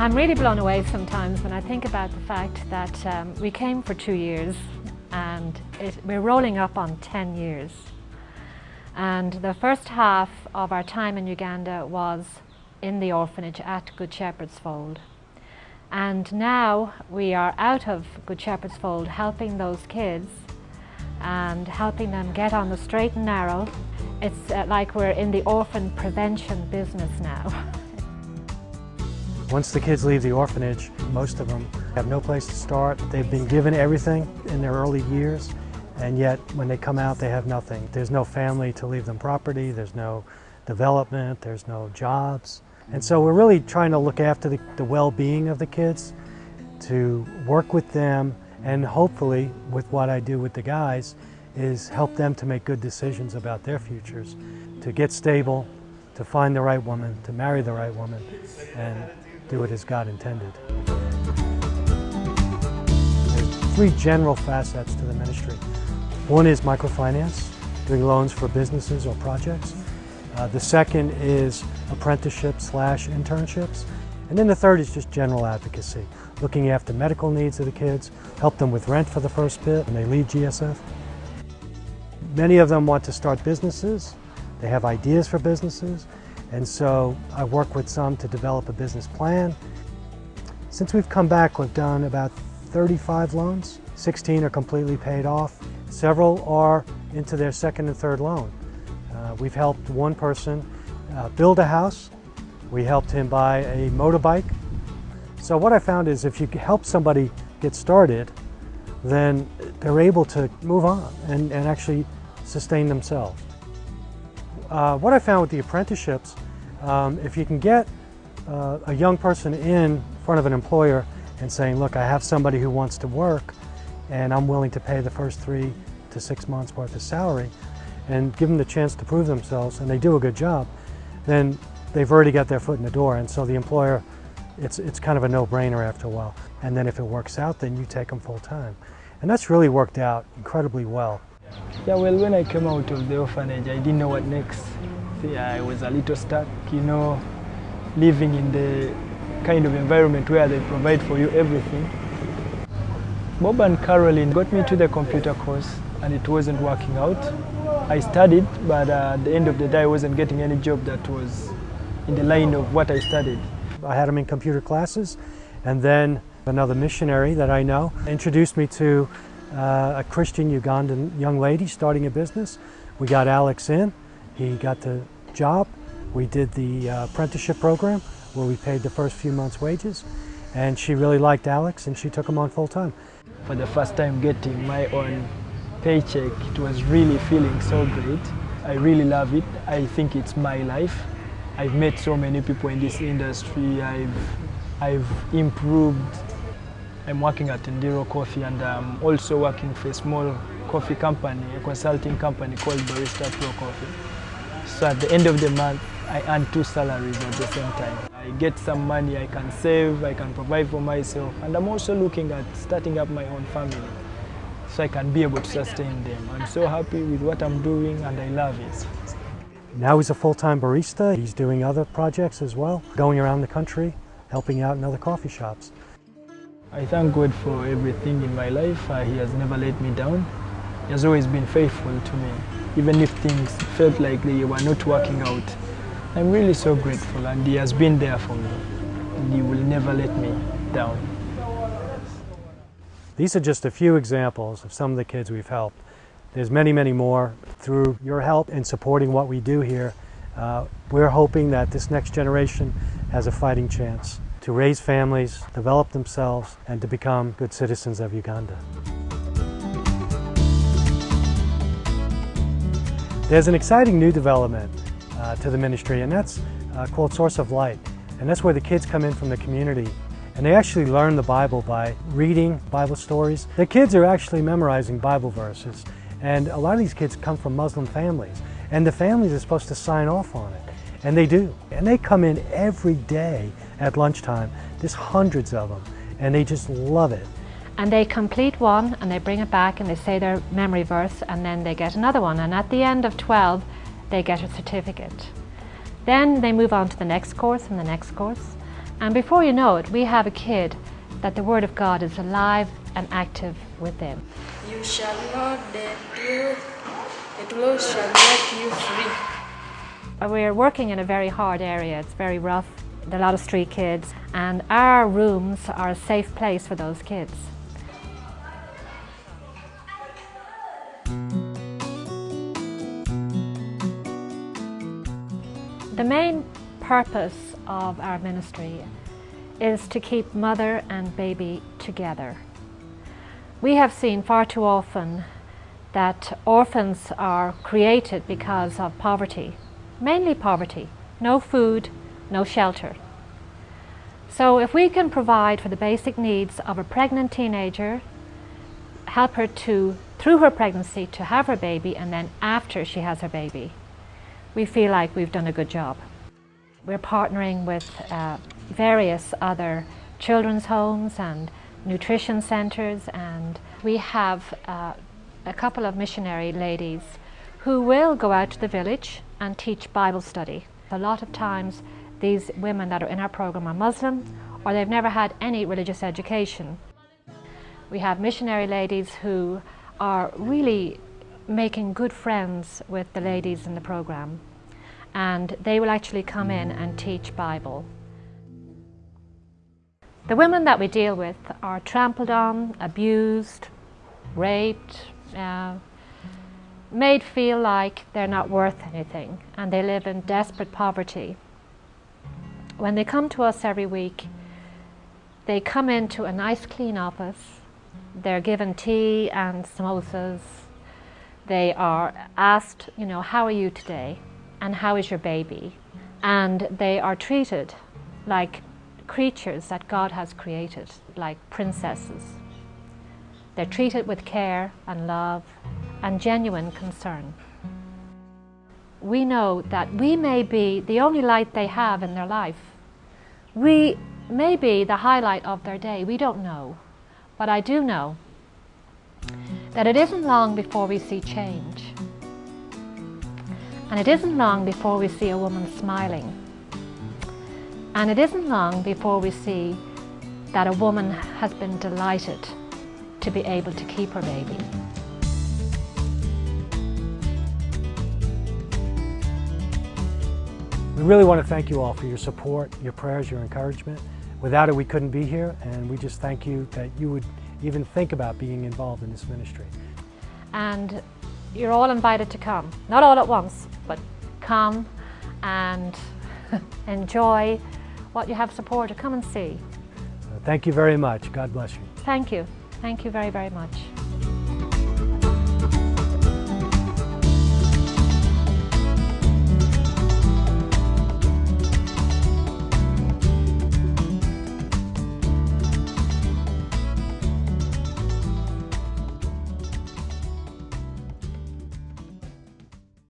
I'm really blown away sometimes when I think about the fact that we came for 2 years and we're rolling up on 10 years. And the first half of our time in Uganda was in the orphanage at Good Shepherd's Fold. And now we are out of Good Shepherd's Fold helping those kids and helping them get on the straight and narrow. It's like we're in the orphan prevention business now. Once the kids leave the orphanage, most of them have no place to start. They've been given everything in their early years, and yet when they come out they have nothing. There's no family to leave them property, there's no development, there's no jobs. And so we're really trying to look after the well-being of the kids, to work with them, and hopefully with what I do with the guys is help them to make good decisions about their futures, to get stable, to find the right woman, to marry the right woman, and do it as God intended. There's 3 general facets to the ministry. One is microfinance, doing loans for businesses or projects. The second is apprenticeship/internships. And then the third is just general advocacy, looking after medical needs of the kids, help them with rent for the first bit when they leave GSF. Many of them want to start businesses. They have ideas for businesses. And so I work with some to develop a business plan. Since we've come back, we've done about 35 loans. 16 are completely paid off. Several are into their second and third loan. We've helped one person build a house. We helped him buy a motorbike. So what I found is if you help somebody get started, then they're able to move on and actually sustain themselves. What I found with the apprenticeships, if you can get a young person in front of an employer and saying, look, I have somebody who wants to work and I'm willing to pay the first 3 to 6 months worth of salary, and give them the chance to prove themselves and they do a good job, then they've already got their foot in the door, and so the employer, it's kind of a no-brainer after a while. And then if it works out, then you take them full-time. And that's really worked out incredibly well. Yeah, well, when I came out of the orphanage, I didn't know what next. I was a little stuck, you know, living in the kind of environment where they provide for you everything. Bob and Carolyn got me to the computer course and it wasn't working out. I studied, but at the end of the day I wasn't getting any job that was in the line of what I studied. I had them in computer classes, and then another missionary that I know introduced me to a Christian Ugandan young lady starting a business. We got Alex in, he got the job, we did the apprenticeship program where we paid the first few months' wages, and she really liked Alex and she took him on full-time. For the first time getting my own paycheck, it was really feeling so great. I really love it. I think it's my life. I've met so many people in this industry. I've improved. I'm working at Ndiro Coffee, and I'm also working for a small coffee company, a consulting company called Barista Pro Coffee. So at the end of the month, I earn 2 salaries at the same time. I get some money I can save, I can provide for myself, and I'm also looking at starting up my own family so I can be able to sustain them. I'm so happy with what I'm doing and I love it. Now he's a full-time barista. He's doing other projects as well, going around the country, helping out in other coffee shops. I thank God for everything in my life. He has never let me down. He has always been faithful to me, even if things felt like they were not working out. I'm really so grateful, and he has been there for me, and he will never let me down. These are just a few examples of some of the kids we've helped. There's many, many more. Through your help in supporting what we do here, we're hoping that this next generation has a fighting chance to raise families, develop themselves, and to become good citizens of Uganda. There's an exciting new development to the ministry, and that's called Source of Light. And that's where the kids come in from the community, and they actually learn the Bible by reading Bible stories. The kids are actually memorizing Bible verses, and a lot of these kids come from Muslim families, and the families are supposed to sign off on it, and they do. And they come in every day at lunchtime. There's hundreds of them, and they just love it. And they complete one and they bring it back and they say their memory verse, and then they get another one, and at the end of 12 they get a certificate. Then they move on to the next course and the next course. And before you know it, we have a kid that the Word of God is alive and active within. You shall know the truth, the truth shall make you free. We're working in a very hard area. It's very rough. There are a lot of street kids, and our rooms are a safe place for those kids. The main purpose of our ministry is to keep mother and baby together. We have seen far too often that orphans are created because of poverty, mainly poverty, no food, no shelter. So if we can provide for the basic needs of a pregnant teenager, help her to, through her pregnancy, to have her baby, and then after she has her baby, we feel like we've done a good job. We're partnering with various other children's homes and nutrition centers, and we have a couple of missionary ladies who will go out to the village and teach Bible study. A lot of times these women that are in our program are Muslim, or they've never had any religious education. We have missionary ladies who are really making good friends with the ladies in the program, and they will actually come in and teach Bible. The women that we deal with are trampled on, abused, raped, made feel like they're not worth anything, and they live in desperate poverty. When they come to us every week, they come into a nice clean office. They're given tea and samosas. They are asked, you know, how are you today? And how is your baby? And they are treated like creatures that God has created, like princesses. They're treated with care and love and genuine concern. We know that we may be the only light they have in their life. We may be the highlight of their day. We don't know. But I do know that it isn't long before we see change. And it isn't long before we see a woman smiling. And it isn't long before we see that a woman has been delighted to be able to keep her baby. We really want to thank you all for your support, your prayers, your encouragement. Without it, we couldn't be here, and we just thank you that you would even think about being involved in this ministry. And you're all invited to come. Not all at once, but come and enjoy what you have supported. Come and see. Thank you very much. God bless you. Thank you. Thank you very, very much.